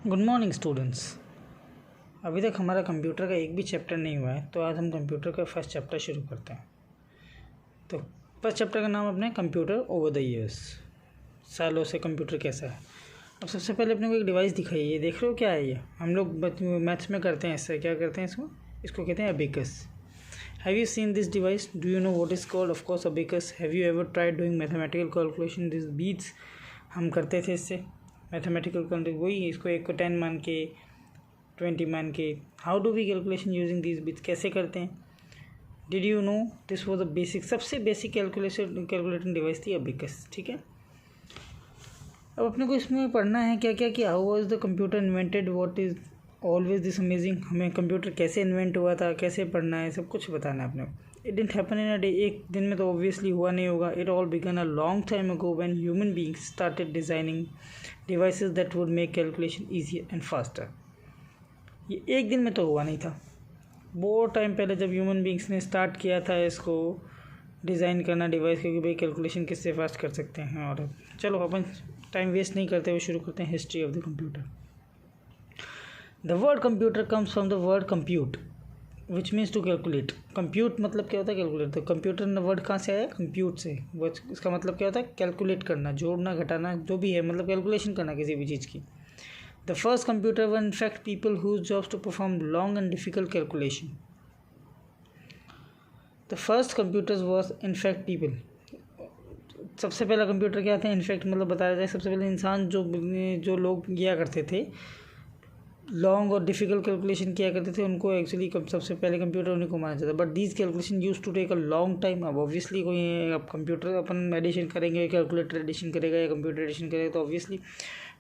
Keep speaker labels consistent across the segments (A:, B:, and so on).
A: Good morning students. अभी तक हमारा कंप्यूटर का एक भी चैप्टर नहीं हुआ है, तो आज हम कंप्यूटर का फर्स्ट चैप्टर शुरू करते हैं। तो फर्स्ट चैप्टर का नाम अपने कंप्यूटर ओवर द ईयर्स, सालों से कंप्यूटर कैसा है। अब सबसे पहले अपने को एक डिवाइस दिखाई है, देख रहे हो क्या है ये? हम लोग मैथ्स में करते हैं इससे, क्या करते हैं इसको कहते हैं abacus. Have you seen this device? Do you know what is called? Of course abacus. Have you ever tried doing mathematical calculation this beads? हम करते थे इससे मैथमेटिकल कैलकुलेशन, वही इसको 1 को 10 मान के 20 मान के। How do we calculation using this beads, कैसे करते हैं? Did you know this was the basic, सबसे बेसिक कैलकुलेटिंग डिवाइस थी अबेकस। ठीक है, अब अपने को इसमें पढ़ना है क्या क्या कि how was the computer invented, what is always this amazing. हमें कंप्यूटर कैसे इन्वेंट हुआ था, कैसे पढ़ना है, सब कुछ बताना है अपने को। It didn't happen in a day, एक दिन में तो ऑब्वियसली हुआ नहीं होगा। It all began a long time ago when human beings started designing devices that would make calculation easier and faster. ये एक दिन में तो हुआ नहीं था, बहुत टाइम पहले जब ह्यूमन बीइंग्स ने स्टार्ट किया था इसको डिज़ाइन करना डिवाइस, क्योंकि भाई कैलकुलेशन किससे फास्ट कर सकते हैं। और चलो अपन टाइम वेस्ट नहीं करते हुए शुरू करते हैं history of the computer. The word computer comes from the word compute which means to calculate. Compute मतलब क्या होता है? कैलकुलेट। तो कंप्यूटर वर्ड कहाँ से आया? कंप्यूट से। वो इसका मतलब क्या होता है? कैलकुलेट करना, जोड़ना, घटाना, जो भी है, मतलब कैलकुलेशन करना किसी भी चीज़ की। The first computer were in fact people whose jobs to perform long and difficult calculation. The first computers was in fact people. सबसे पहला कंप्यूटर क्या था? इनफैक्ट मतलब बताया जाए, सबसे पहले इंसान जो लोग किया करते थे, लॉन्ग और डिफिकल्ट कैलकुलेशन किया करते थे, उनको एक्चुअली सबसे पहले कंप्यूटर उन्हीं को माना जाता है। But these calculation use to take a long time. अब ऑब्वियसली कोई अब कंप्यूटर अपन एडिशन करेंगे, कैलकुलेटर एडिशन करेगा या कंप्यूटर एडिशन करेगा, तो ऑब्वियसली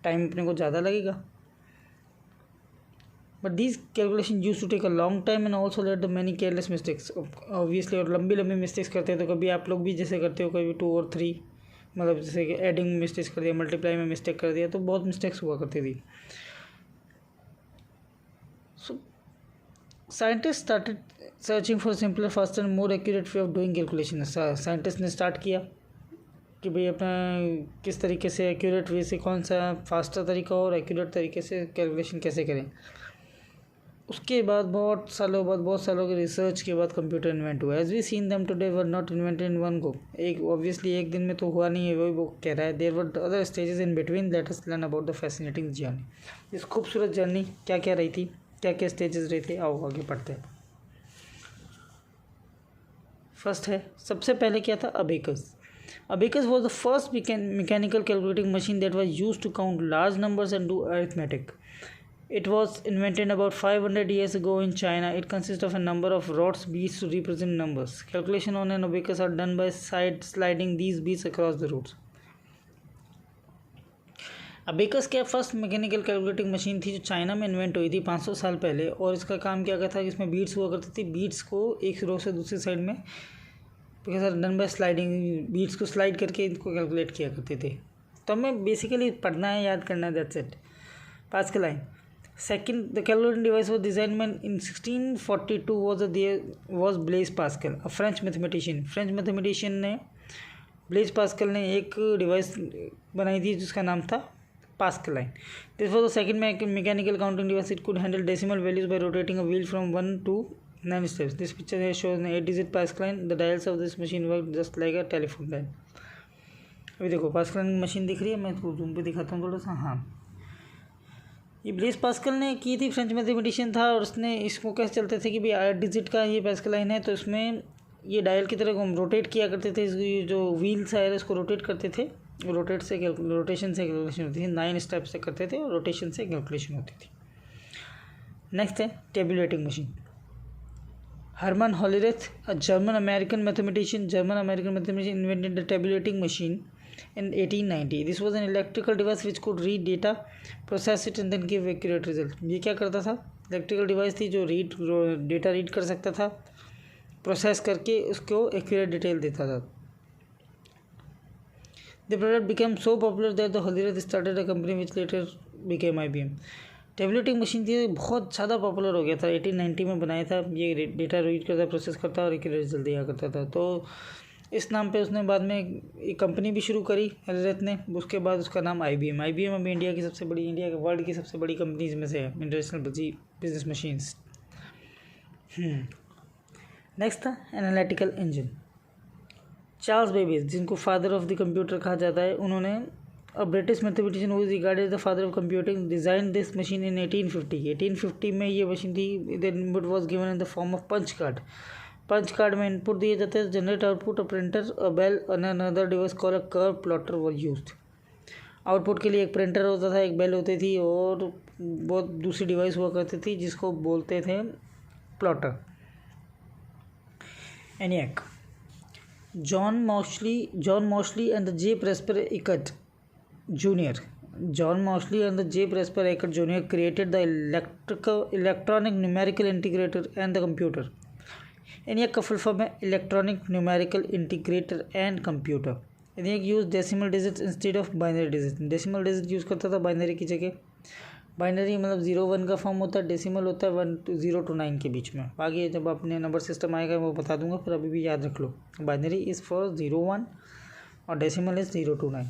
A: टाइम अपने को ज़्यादा लगेगा। But these calculation use to take a long time and also let the many careless mistakes obviously. और लंबी मिस्टेक्स करते हैं, तो कभी आप लोग भी जैसे करते हो, कभी 2 और 3, मतलब जैसे कि एडिंग में मिस्टेक्स कर दिया, मल्टीप्लाई में मिस्टेक कर दिया, तो बहुत मिस्टेक्स हुआ करती थी। So scientist started searching for simpler, faster and more accurate way of doing calculation. Scientist ने स्टार्ट किया कि भाई अपना किस तरीके से एक्यूरेट वे से, कौन सा फास्टर तरीका और एक्यूरेट तरीके से कैलकुलेशन कैसे करें। उसके बाद बहुत सालों के रिसर्च के बाद कंप्यूटर इन्वेंट हुआ। As we seen them today were not invented in one go. एक ऑब्वियसली एक दिन में तो हुआ नहीं है, वही वो कह रहा है। There were other stages in between, let us learn about the fascinating journey. इस खूबसूरत जर्नी क्या क्या रही थी, क्या क्या स्टेजेस रहे थे, आओ आगे पढ़ते हैं। फर्स्ट है, सबसे पहले क्या था? Abacus. Abacus was the first mechanical calculating machine that was used to count large numbers and do arithmetic. It was invented about 500 years ago in China. It consists of a number of rods beads to represent numbers. Calculation on an abacus are done by sliding these beads across the rods. Abacus क्या first mechanical calculating machine थी जो China में invent हुई थी 500 साल पहले। और इसका काम क्या था कि इसमें बीड्स हुआ करती थी, बीड्स को एक रो से दूसरी साइड में डन बाय स्लाइडिंग, बीट्स को स्लाइड करके इनको कैलकुलेट किया करते थे। तो हमें बेसिकली पढ़ना है, याद करना है, that's it. Pascal line. Second, the calculating device was design in 1642 was Blaise Pascal, a French mathematician. French mathematician ने, ब्लेज पास्कल ने एक डिवाइस बनाई थी जिसका नाम था pascal line. This was the second mechanical counting device. It could handle decimal values bye rotating a wheel from 1 to 9 steps. This picture here shows an 8-digit Pascal line. The dials of this machine work just like a telephone dial. अभी देखो pascal machine दिख रही है, मैं इसको zoom पे दिखाता हूँ थोड़ा सा। हाँ, ये ब्लेज पास्कल ने की थी, फ्रेंच मैथमेटिशियन था, और उसने इसको कैसे चलते थे कि भाई 8 डिजिट का ये पास्कल लाइन है, तो इसमें ये डायल की तरह हम रोटेट किया करते थे। ये जो व्हील्स है इसको रोटेट करते थे, रोटेशन से कैलकुलेशन होती थी। 9 स्टेप से करते थे और रोटेशन से कैलकुलेशन होती थी। नेक्स्ट है tabulating machine. Hermann Hollerith, a German-American mathematician, invented the tabulating machine in 1890. This was an electrical device which could read data, process it and then give accurate result. ये क्या करता था? Electrical device थी जो data read कर सकता था, process करके उसको एक्यूरेट डिटेल देता था। The product became so popular that the Hollerith started a company which later became IBM. Tabulating machine थी, बहुत ज़्यादा पॉपुलर हो गया था, 1890 में बनाया था। ये डेटा रीड करता, प्रोसेस करता और एक रिजल्ट दिया करता था। तो इस नाम पे उसने बाद में एक कंपनी भी शुरू करी हजरत ने। उसके बाद उसका नाम IBM अभी इंडिया के वर्ल्ड की सबसे बड़ी कंपनीज में से है, इंटरनेशनल बिजनेस मशीन्स। नेक्स्ट था एनालिटिकल इंजन। चार्ल्स बेबेज, जिनको फादर ऑफ द कंप्यूटर कहा जाता है, उन्होंने a British mathematician who is regarded the father of computing design this machine in 1850 में ये मशीन थी। Then it was given in the form of punch card. Punch card में इनपुट दिए जाते हैं, generate output, a printer, a bell and another device called a curve plotter were used. Output के लिए एक प्रिंटर होता था, एक बेल होती थी और बहुत दूसरी डिवाइस हुआ करती थी जिसको बोलते थे plotter. ENIAC, John Moseley and the J. Presper Eckert Jr. John Moseley and the J. Presper Eckert Jr. created the electronic numerical integrator and the computer. ENIAC का फुल फॉर्म है electronic numerical integrator and computer. ENIAC use decimal digit instead of binary digit. Decimal digit use करता था binary की जगह। Binary मतलब 0-1 का form होता है, डेसिमल होता है 0 to 9 के बीच में। बाकी जब अपने नंबर सिस्टम आएगा वो बता दूंगा, फिर अभी भी याद रख लो। बाइनरी इज़ फॉर 0-1 और decimal is 0 to 9।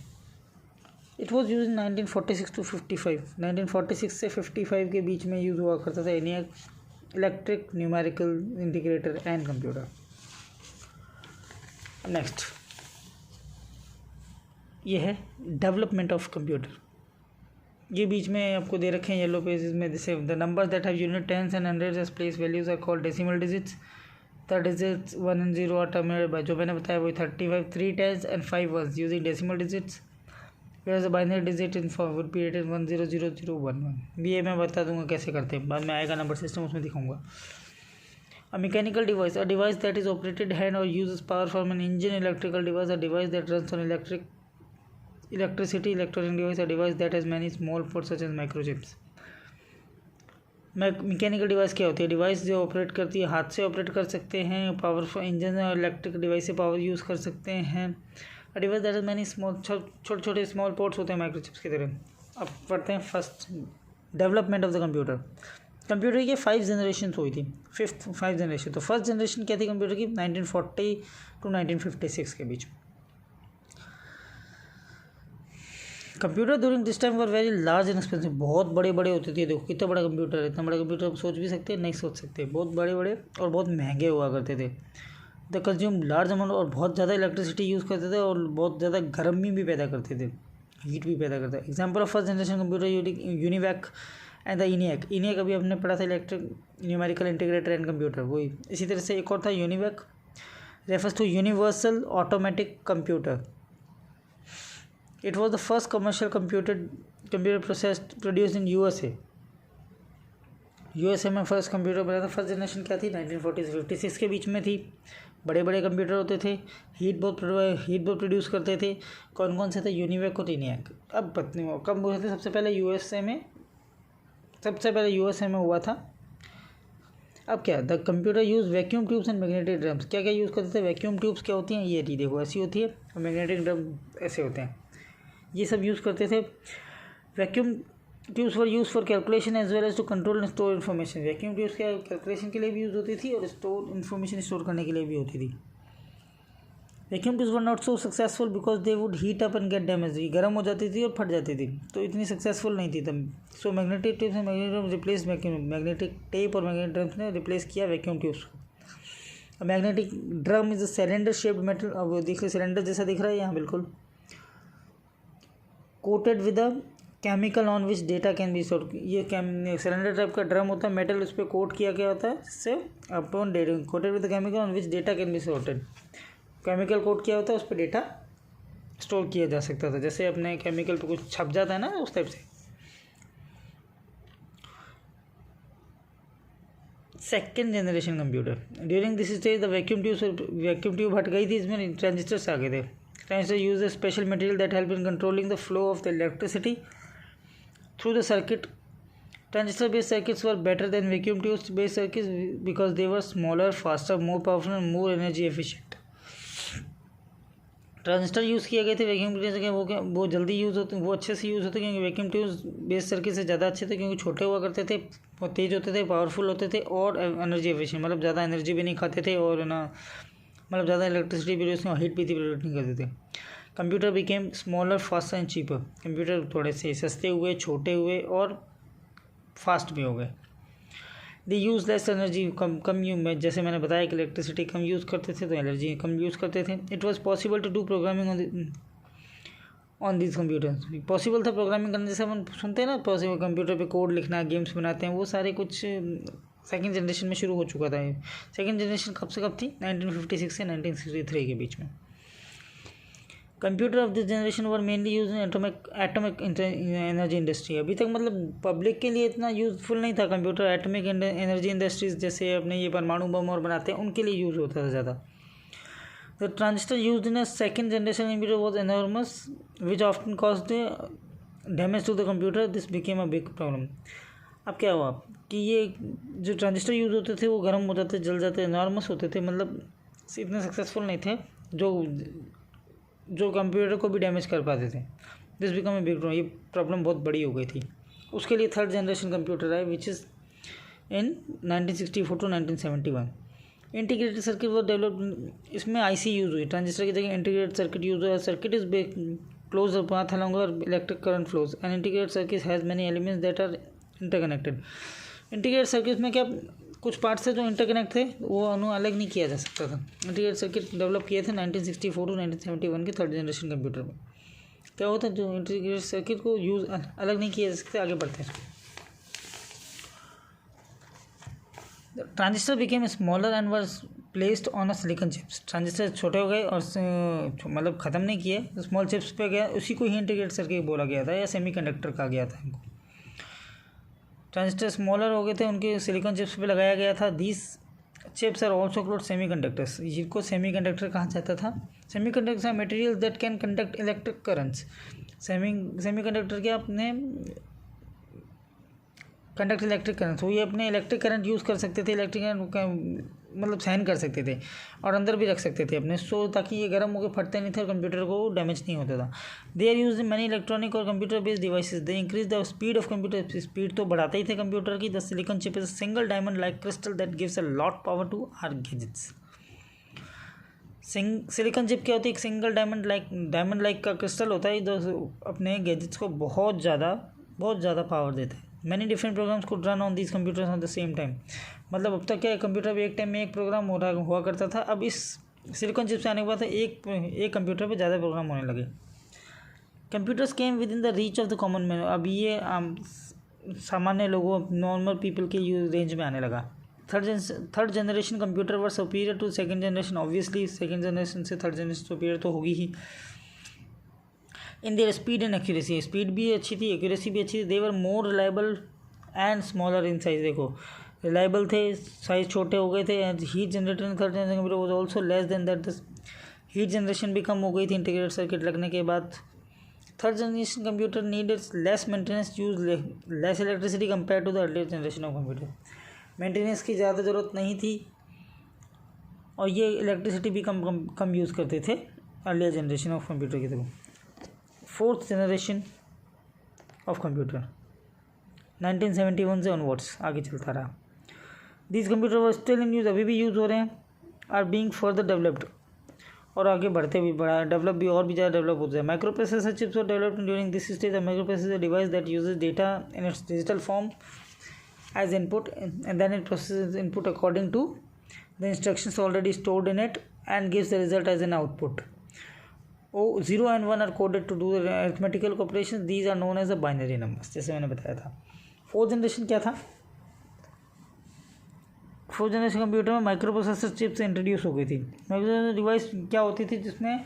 A: It was use in 1946 to 55। 1946 से 55 के बीच में यूज़ हुआ करता था ENIAC electric numerical integrator and computer. Next ये है डेवलपमेंट ऑफ कंप्यूटर। ये बीच में आपको दे रखे हैं येलो पेजेस में, जैसे the numbers that have unit, tens and hundreds as place values are called decimal digits. The digits 1 and 0 are terminated by, जो मैंने बताया वही 35, 3 tens and 5 ones using decimal digits. whereas the binary digit in form would be written 100011। ये मैं बता दूंगा कैसे करते हैं, बाद में आएगा नंबर सिस्टम उसमें दिखाऊंगा। A mechanical device, a device that is operated hand or uses power from an engine, electrical device, a device that runs on electricity, electronic device, a device that has many small ports such as microchips। Mechanical device क्या होती है? Device जो operate करती है, हाथ से operate कर सकते हैं, पावरफुल इंजन और इलेक्ट्रिक डिवाइस से पावर यूज़ कर सकते हैं। A device that has many small, छोटे छोटे स्मॉल पोर्ट्स होते हैं माइक्रोचिप्स की तरह। अब पढ़ते हैं first development of the computer. Computer की 5 जनरेशन हुई थी, 5 जनरेशन। तो फर्स्ट जनरेशन क्या थी कंप्यूटर की? 1940 to 1956 के बीच में। Computer during this time were very large and expensive, बहुत बड़े बड़े होते थे। देखो कितना बड़ा कंप्यूटर है, इतना बड़ा कंप्यूटर आप सोच भी सकते हैं? नहीं सोच सकते। बहुत बड़े बड़े और बहुत महंगे हुआ करते थे। द कंज्यूम लार्ज अमाउंट, और बहुत ज़्यादा इलेक्ट्रिसिटी यूज़ करते थे और बहुत ज़्यादा गर्मी भी पैदा करते थे, हीट भी पैदा करते थे। Example of first generation computer UNIVAC and the ENIAC। ENIAC अभी हमने पढ़ा था, electric numerical integrator and computer, वही। इसी तरह से एक और था UNIVAC, refers to universal automatic computer. It was the first commercial computer processed produced in USA। USA में फर्स्ट कंप्यूटर बना था। फर्स्ट जनरेशन क्या थी? 1940 से 56 के बीच में थी। बड़े बड़े कंप्यूटर होते थे, हीट बहुत प्रोड्यूस करते थे। कौन कौन से थे? यूनिवैक और ENIAC। अब पत्नी कब हुए थे? सबसे पहले USA में हुआ था। अब क्या? The computer use vacuum tubes and magnetic drums. क्या क्या यूज़ करते थे? वैक्यूम ट्यूब्स क्या होती हैं? ये देखो ऐसी होती है, और मैग्नेटिक ड्रम ऐसे होते हैं, ये सब यूज़ करते थे। Vacuum tubes were use for calculation as well as to control and store information. Vacuum tubes क्या कैलकुलेशन के लिए भी यूज़ होती थी और इन्फॉर्मेशन स्टोर करने के लिए भी होती थी। Vacuum tubes were not so successful because they would heat up and gate damage. गर्म हो जाती थी और फट जाती थी, तो इतनी सक्सेसफुल नहीं थी तब। So magnetic tubes and magnetic drums replace vacuum. Magnetic tape और मैग्नेटिक ड्रम्स ने रिप्लेस किया वैक्यूम ट्यूब्स को। Magnetic drum is a cylinder shaped metal. अब देखिए सिलेंडर जैसा दिख रहा है यहाँ, बिल्कुल। Coated with a chemical on which data can be stored. ये सिलेंडर टाइप का ड्रम होता है, मेटल उस पर कोट किया गया होता है, जिससे upon data coated with chemical on which data can be stored. Chemical coat किया होता है, उस पर डेटा स्टोर किया जा सकता था, जैसे अपने केमिकल पे कुछ छप जाता है ना, उस टाइप से। Second generation computer. During this stage the vacuum tube हट गई थी, इसमें ट्रांजिस्टर्स आ गए थे। Transistor use a special material that help in controlling the flow of the electricity through the circuit. Transistor based circuits were better than vacuum tube based circuits because they were smaller, faster, more powerful and more energy efficient। Transistor use किए गए थे vacuum tube से, वो जल्दी use होते, वो अच्छे से यूज़ होते, क्योंकि वैक्यूम ट्यूब बेस सर्किट से ज़्यादा अच्छे थे, क्योंकि छोटे हुआ करते थे, वो तेज़ होते थे, पावरफुल होते थे और एनर्जी एफिशिएंट, मतलब ज़्यादा एनर्जी भी नहीं खाते थे और ना मतलब ज़्यादा इलेक्ट्रिसिटी प्रोड्यूस नहीं, हीट भी प्रोड्यूस नहीं करते थे। Computer became smaller faster and cheaper, computer थोड़े से सस्ते हुए, छोटे हुए और फास्ट भी हो गए। दे यूज़ लेस एनर्जी, कम यूज, जैसे मैंने बताया कि इलेक्ट्रिसिटी कम यूज़ करते थे तो एनर्जी कम यूज़ करते थे। It was possible to do programming on this computer, possible था प्रोग्रामिंग करना, जैसे हम सुनते हैं ना पॉसिबल कंप्यूटर पे कोड लिखना, गेम्स बनाते हैं, वो सारे कुछ सेकंड जनरेशन में शुरू हो चुका था। सेकंड जनरेशन कब से कब थी? 1956 से 1963 के बीच में। Computer of this generation were mainly use in atomic energy industry. अभी तक मतलब पब्लिक के लिए इतना यूजफुल नहीं था कंप्यूटर। एटॉमिक एनर्जी इंडस्ट्रीज जैसे अपने ये परमाणु बम और बनाते हैं उनके लिए यूज़ होता था ज़्यादा। The transistor used in a second generation computer was enormous which often caused damage to the computer, this became a big problem. अब क्या हुआ कि ये जो ट्रांजिस्टर यूज़ होते थे वो गर्म हो जाते, जल जाते, एनॉर्मस होते थे, मतलब इतने सक्सेसफुल नहीं थे जो कंप्यूटर को भी डैमेज कर पाते थे। This become a big problem, ये प्रॉब्लम बहुत बड़ी हो गई थी। उसके लिए थर्ड जनरेशन कंप्यूटर आए which is in 1964 to 1971। Integrated circuit वो डेवलप, इसमें आईसी यूज़ हुई, ट्रांजिस्टर की जगह इंटीग्रेटेड सर्किट यूज़ हुआ। Circuit is close path along electric current flows and integrated circuit has many elements that are interconnected. Integrated circuit में क्या कुछ parts थे जो इंटरकनेक्ट थे, वो अलग नहीं किया जा सकता था। इंटीग्रेटेड सर्किट डेवलप किए थे 1964 टू 1971 के थर्ड जनरेशन कंप्यूटर में। क्या होता है जो इंटीग्रेटेड सर्किट को यूज़ अलग नहीं किया जा सकता। आगे बढ़ते हैं। Transistor became smaller and were placed on a silicon chips. Transistor छोटे हो गए और मतलब ख़त्म नहीं किए, स्मॉल चिप्स पे गया, उसी को ही इंटीग्रेटेड सर्किट बोला गया था या सेमीकंडक्टर कहा गया था इनको। ट्रांजिस्टर स्मॉलर हो गए थे, उनके सिलिकॉन चिप्स पे लगाया गया था। These chips are also called semiconductors, जिनको सेमीकंडक्टर कहा जाता था। Semiconductors are materials that can conduct electric currents. Semiconductor के अपने कंडक्ट इलेक्ट्रिक करंट, वो ये अपने इलेक्ट्रिक करंट यूज़ कर सकते थे, इलेक्ट्रिक करंट मतलब सहन कर सकते थे और अंदर भी रख सकते थे अपने, सो ताकि ये गर्म होकर फटते नहीं थे और कंप्यूटर को डैमेज नहीं होता था। They are use in many electronic और computer based devices. They increase the speed of computer, speed तो बढ़ाते ही थे कंप्यूटर की। The silicon chip is a single diamond like crystal that gives a lot power to our gadgets. Silicon chip क्या होती है? एक सिंगल डायमंड लाइक का क्रिस्टल होता है जो अपने गैजेट्स को बहुत ज़्यादा पावर देता है। Many different programs could run on these computers on the same time. मतलब अब तक क्या है, कंप्यूटर पे एक टाइम में एक प्रोग्राम हुआ करता था। अब इस सिलिकॉन चिप से आने के बाद एक कंप्यूटर पे ज़्यादा प्रोग्राम होने लगे। Computers came within the reach of the common man. अब ये सामान्य लोगों, नॉर्मल पीपल के यूज रेंज में आने लगा। Third generation computer were superior to second generation. Obviously second generation से थर्ड जनरेशन सुपीरियर तो होगी ही। In their speed and accuracy, speed भी अच्छी थी, एक्यूरेसी भी अच्छी थी। They were more reliable and smaller in size. देखो रिलायबल थे, साइज छोटे हो गए थे। And heat generator in third generation computer was also less than that. Heat generation भी कम हो गई थी इंटीग्रेटेड सर्किट लगने के बाद। Third generation computer needed less maintenance, use less electricity compare to the earlier generation of computer. Maintenance की ज़्यादा ज़रूरत नहीं थी और ये इलेक्ट्रिसिटी भी कम यूज़ करते थे अर्लियर जनरेशन ऑफ कंप्यूटर की तरह। फोर्थ जनरेशन ऑफ कंप्यूटर 1971 से ऑनवर्ड्स आगे चलता रहा। These computer were still in use, अभी भी यूज़ हो रहे हैं। आर बीइंग फर्दर डेवलप्ड, और आगे बढ़ते भी डेवलप भी और भी ज़्यादा डेवलप होते हैं। Micro processor chips were developed during this stage. Micro processor device that uses data in its digital form as input and then it processes input according to the instructions already stored in it and gives the result as an output. 0 and 1 are coded to do the arithmetical operations. These are known as the binary numbers, जैसे मैंने बताया था। Fourth generation क्या था? Fourth generation computer में micro processor chips introduce हो गई थी। माइक्रो डिवाइस क्या होती थी जिसमें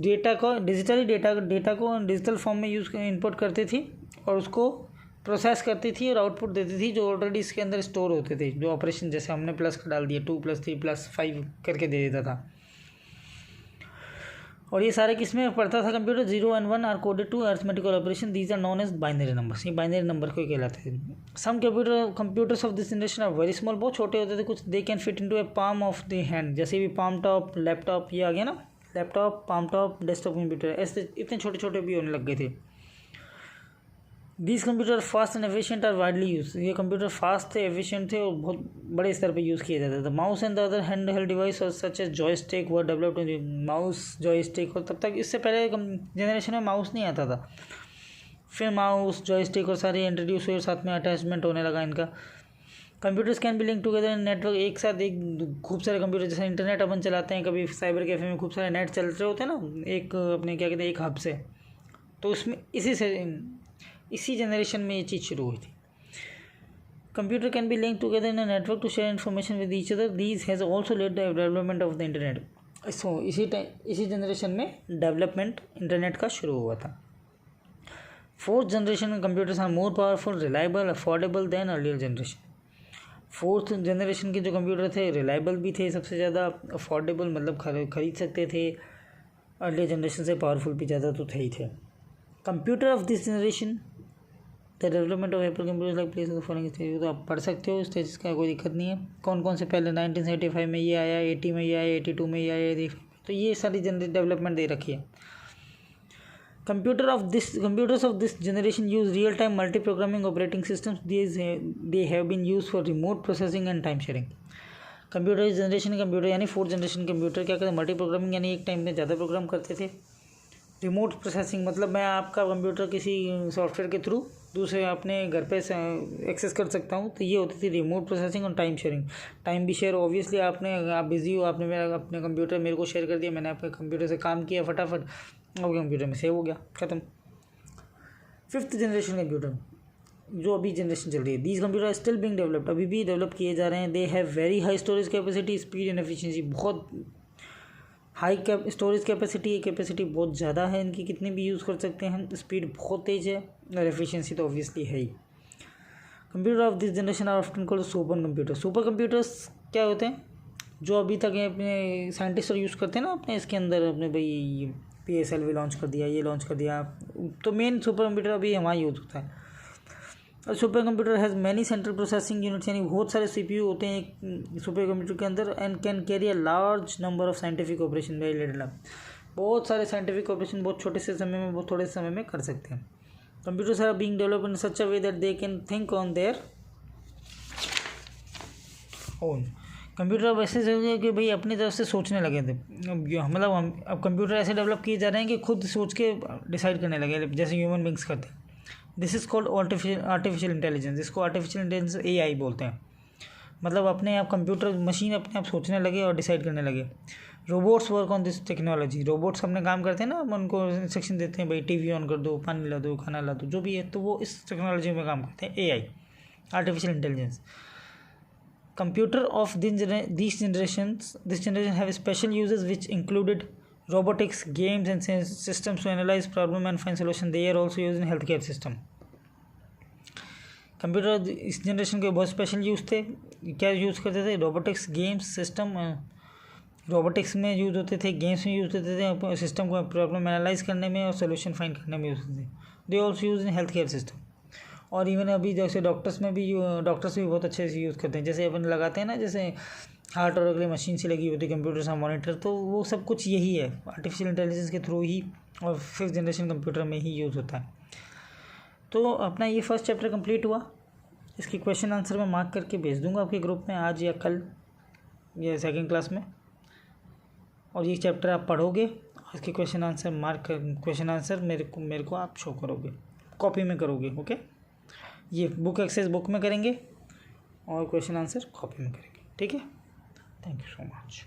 A: डेटा को डिजिटल फॉर्म में इनपुट करती थी और उसको प्रोसेस करती थी और आउटपुट देती थी जो ऑलरेडी इसके अंदर स्टोर होते थे। जो ऑपरेशन जैसे हमने प्लस का डाल दिया, 2 + 3 + 5 करके दे देता था। और ये सारे किस में पढ़ता था computer? 0 and 1 are coded to arithmetical operation. These are known as binary numbers. ये बाइनरी नंबर को कहलाते हैं। Some computers of this generation are very small, बहुत छोटे होते थे। कुछ they can fit into a palm of the hand, जैसे भी पाम टॉप, लैपटॉप, ये आ गया ना, laptop, palmtop, desktop computer, ऐसे इतने छोटे छोटे भी होने लग गए थे। These computer fast and efficient are widely use. ये कंप्यूटर फास्ट थे, एफिशिएंट थे और बहुत बड़े स्तर पे यूज़ किया जाता था। Mouse and the other hand held device और such as joystick were developed. Mouse, joystick, और तब तक इससे पहले जनरेशन में माउस नहीं आता था, फिर माउस, जॉयस्टिक और सारे इंट्रोड्यूस हुए, साथ में अटैचमेंट होने लगा इनका। Computers can be link together in network. एक साथ एक खूब सारे कंप्यूटर, जैसे इंटरनेट अपन चलाते हैं, कभी साइबर कैफे में खूब सारे नेट चल रहे होते हैं ना, एक अपने क्या कहते हैं, एक हब से, तो उसमें इसी जनरेशन में ये चीज़ शुरू हुई थी। Computer can be link together in a network to share information with each other. These has also led the development of the internet. So इसी जनरेशन में डेवलपमेंट इंटरनेट का शुरू हुआ था। Fourth generation computers are more powerful, reliable, affordable than earlier generation. Fourth generation के जो computer थे रिलायबल भी थे सबसे ज़्यादा, अफोर्डेबल मतलब खरीद सकते थे, अर्लियर जनरेशन से पावरफुल भी ज़्यादा तो थे ही थे। Computer of this generation, the development of Apple computer like place of following stage. तो आप पढ़ सकते हो स्टेज का, कोई दिक्कत नहीं है। कौन कौन से पहले 1975 में ये आया, 80 में ये आया, 82 में ये आया, तो ये सारी डेवलपमेंट दे रखी है। Computers of this generation use real-time multi-programming operating systems. They have been used for remote processing and time sharing. Computer इस जनरेशन कंप्यूटर यानी फोर्थ जनरेशन कंप्यूटर क्या करते हैं, मल्टी प्रोग्रामिंग यानी एक टाइम में ज़्यादा प्रोग्राम करते थे। रिमोट प्रोसेसिंग मतलब मैं आपका कंप्यूटर किसी सॉफ्टवेयर के थ्रू दूसरे अपने घर पे एक्सेस कर सकता हूँ, तो ये होती थी रिमोट प्रोसेसिंग और टाइम शेयरिंग। टाइम भी शेयर, ऑब्वियसली आप बिज़ी हो, आपने मेरा अपने कंप्यूटर मेरे को शेयर कर दिया, मैंने आपके कंप्यूटर से काम किया फटाफट, आपके कंप्यूटर में सेव हो गया, ख़त्म। फिफ्थ जनरेशन कंप्यूटर जो अभी जनरेशन चल रही है, these computer still being developed, अभी भी डेवलप किए जा रहे हैं। They have very high storage capacity, speed and efficiency. बहुत हाई स्टोरेज कैपेसिटी बहुत ज़्यादा है इनकी, कितनी भी यूज़ कर सकते हैं। स्पीड बहुत तेज़ है और एफिशिएंसी तो ऑब्वियसली है ही। Computer of this generation are often called super computer. Super computers क्या होते हैं, जो अभी तक अपने साइंटिस्ट और यूज़ करते हैं ना अपने इसके अंदर, अपने भाई PSLV लॉन्च कर दिया, ये लॉन्च कर दिया, तो मेन सुपर कंप्यूटर अभी हमारा यूज़ होता है। और super computer has many central processing units, यानी बहुत सारे CPU होते हैं एक सुपर कंप्यूटर के अंदर, and can carry a large number of scientific operation very little time. बहुत सारे साइंटिफिक ऑपरेशन बहुत छोटे से समय में, बहुत थोड़े समय में कर सकते हैं। Computers are being developed in such a way that they can think on their own. Computer अब ऐसे हो गया कि भाई अपनी तरफ से सोचने लगे थे, मतलब हम अब कंप्यूटर ऐसे डेवलप किए जा रहे हैं कि खुद सोच के डिसाइड करने लगे, जैसे ह्यूमन बींग्स करते हैं। This is called artificial intelligence. इसको आर्टिफिशियल इंटेलिजेंस AI बोलते हैं। मतलब अपने आप कंप्यूटर मशीन अपने आप सोचने लगे और डिसाइड करने लगे। Robots work on this technology. Robots अपने काम करते हैं ना, उनको इंस्ट्रक्शन देते हैं, भाई TV ऑन कर दो, पानी ला दो, खाना ला दो, जो भी है, तो वो इस टेक्नोलॉजी में काम करते हैं, AI, artificial intelligence. Computer of this generation have special uses which included robotics, games and systems to analyze problem and find solution. They are also used in healthcare system. Computer इस generation के बहुत special use थे। क्या use करते थे, robotics, games, system. Robotics में use होते थे, गेम्स में यूज़ होते थे, सिस्टम को प्रॉब्लम एनालाइज करने में और सोल्यूशन फाइंड करने में यूज़ होते थे। They also use in health care system. और इवन अभी जैसे डॉक्टर्स भी बहुत अच्छे से यूज़ करते हैं। जैसे अपन लगाते हैं ना, जैसे हार्ट और अगले मशीन से लगी होती है कंप्यूटर से मॉनिटर, तो वो सब कुछ यही है, आर्टिफिशियल इंटेलिजेंस के थ्रू ही और फिफ्थ जनरेशन कंप्यूटर में ही यूज़ होता है। तो अपना ये फर्स्ट चैप्टर कंप्लीट हुआ। इसकी क्वेश्चन आंसर मैं मार्क करके भेज दूंगा आपके ग्रुप में आज या कल या सेकंड क्लास में, और ये चैप्टर आप पढ़ोगे, इसके क्वेश्चन आंसर मेरे को आप शो करोगे, कॉपी में करोगे। ओके, ये बुक एक्सेस बुक में करेंगे और क्वेश्चन आंसर कॉपी में करेंगे। ठीक है, थैंक यू सो मच।